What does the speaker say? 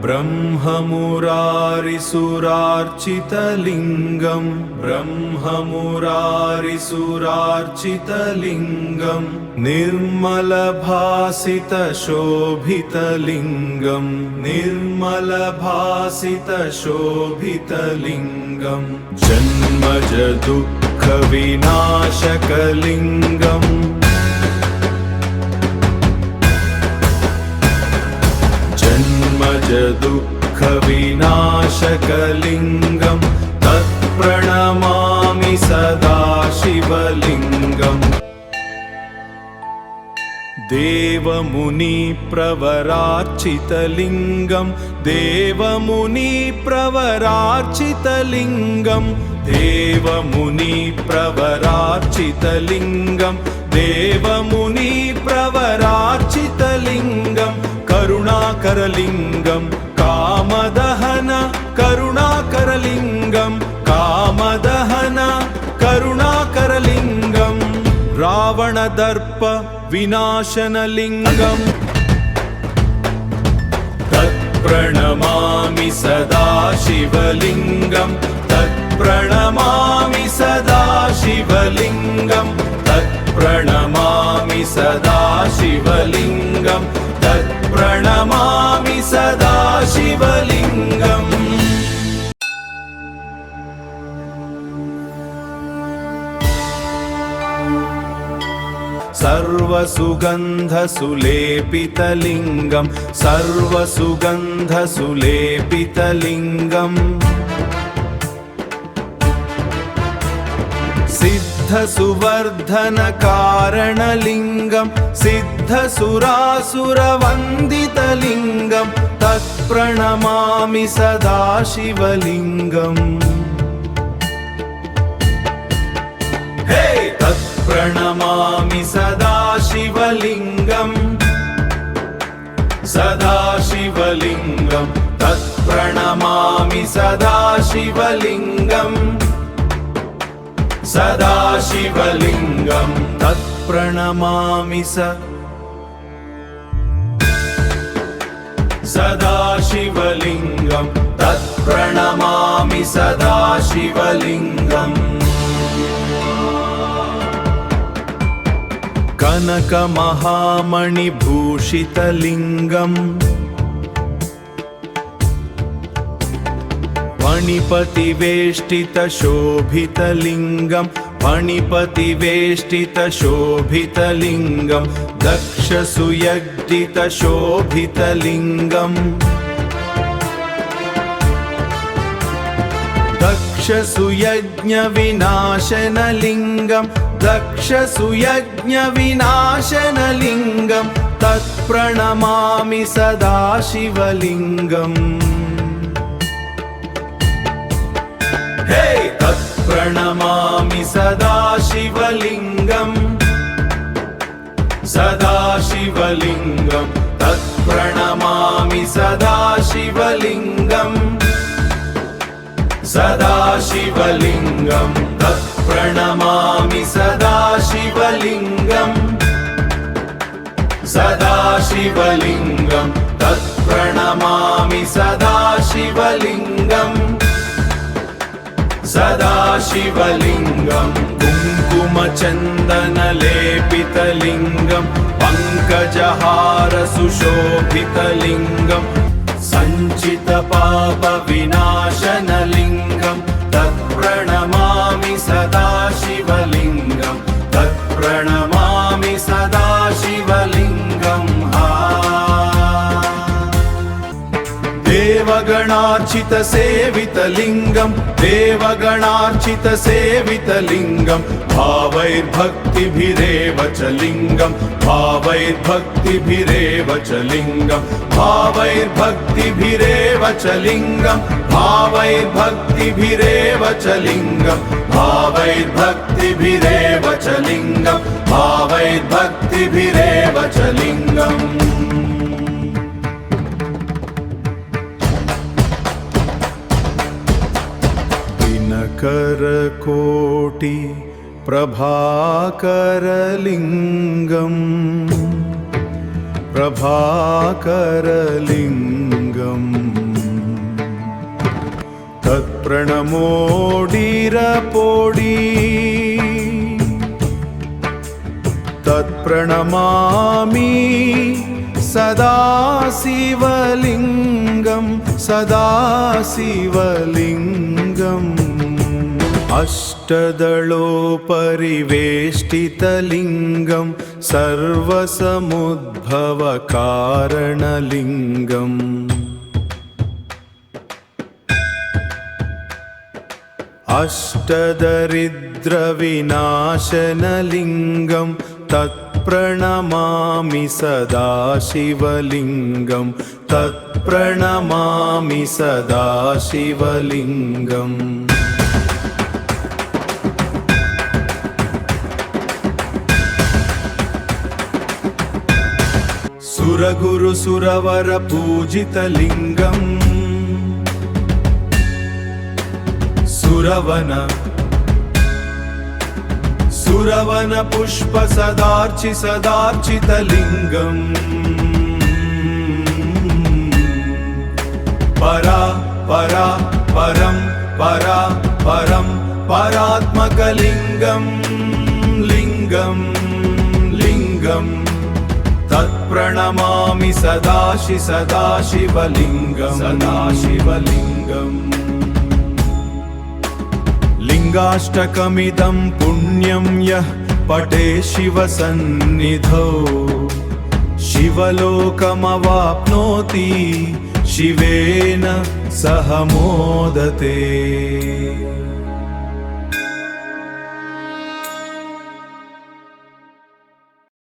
ब्रह्ममुरारिसुरार्चितलिङ्गम् ब्रह्ममुरारिसुरार्चितलिङ्गम् निर्मलभासितशोभितलिङ्गम् निर्मलभासितशोभितलिङ्गम् जन्मजदुःखविनाशकलिङ्गम् जन्मजदुःखविनाशकलिङ्गम् तत्प्रणमामि सदा शिवलिङ्गम् देवमुनिप्रवरार्चितलिङ्गम् देवमुनिप्रवरार्चितलिङ्गम् देवमुनिप्रवरार्चितलिङ्गम् देवमुनिप्रवरार्चितलिङ्गम् करुणाकरलिङ्गम् कामदहन करुणाकरलिङ्गम् कामदहन करुणाकरलिङ्गम् रावणदर्प विनाशनलिङ्गम् तत्प्रणमामि सदा शिवलिङ्गम् तत्प्रणमामि सदा शिवलिङ्गम् तत्प्रणमामि सदा शिवलिङ्गम् तत्प्रणमामि सदा शिवलिङ्गम् सर्वसुगन्धसुलेपितलिङ्गम् सर्वसुगन्धसुलेपितलिङ्गम् सिद्धसुवर्धनकारणलिङ्गम् सिद्धसुरासुरवन्दितलिङ्गम् तत्प्रणमामि सदा शिवलिङ्गम् तत्प्रणमामि सदा शिवलिङ्गम् सदा शिवलिङ्गम् तत्प्रणमामि सदा शिवलिङ्गम् सदा शिवलिङ्गम् तत्प्रणमामि सदा शिवलिङ्गम् तत्प्रणमामि सदा शिवलिङ्गम् कनकमहामणिभूषितलिङ्गम् फणिपतिवेष्टितशोभितलिङ्गम् फणिपतिवेष्टितशोभितलिङ्गम् दक्षसुयज्ञितशोभितलिङ्गम् दक्षसुयज्ञविनाशनलिङ्गम् दक्षसुयज्ञविनाशनलिङ्गम् तत्प्रणमामि सदा शिवलिङ्गम् तत्प्रणमामि सदा शिवलिङ्गम् सदा शिवलिङ्गम् तत्प्रणमामि सदा शिवलिङ्गम् सदा शिवलिङ्गम् तत्प्रणमामि सदा शिवलिङ्गम् सदा शिवलिङ्गम् तत्प्रणमामि सदा शिवलिङ्गम् सदा शिवलिङ्गम् कुङ्कुमचन्दनलेपितलिङ्गम् पङ्कजहारसुशोभितलिङ्गम् सञ्चितपापविनाशनलिङ्गम् तत्प्रणमामि सदा शिवलिङ्गम् तत्प्रणमामि सदा शिवलिङ्गम् देवगणार्चितसेवितलिङ्गम् देवगणार्चितसेवितलिङ्गम् भावैर्भक्तिभिरेव च लिङ्गम् भावैर्भक्तिभिरेव च लिङ्गम् भावैर्भक्तिभिरेव च लिङ्गम् भावैर्भक्तिभिरेव च लिङ्गम् भावैर्भक्तिभिरेव च लिङ्गम् भावैर्भक्तिभिरेव च लिङ्गम् करकोटि प्रभाकरलिङ्गम् प्रभाकरलिङ्गम् तत्प्रणमोडीरपोडी तत्प्रणमामि सदा शिवलिङ्गं सदा शिवलिङ्गम् अष्टदलोपरिवेष्टितलिङ्गं सर्वसमुद्भवकारणलिङ्गम् अष्टदरिद्रविनाशनलिङ्गं तत्प्रणमामि सदा शिवलिङ्गं तत्प्रणमामि सदा शिवलिङ्गम् सुरगुरुसुरवरपूजितलिङ्गम् सुरवन पुष्प सदार्चितलिङ्गम् परं परात्मकलिङ्गं लिङ्गम् तत्प्रणमामि सदा शिवलिङ्गम् लिङ्गाष्टकमिदं पुण्यं यः पठे शिवसन्निधौ शिवलोकमवाप्नोति शिवेन सह मोदते।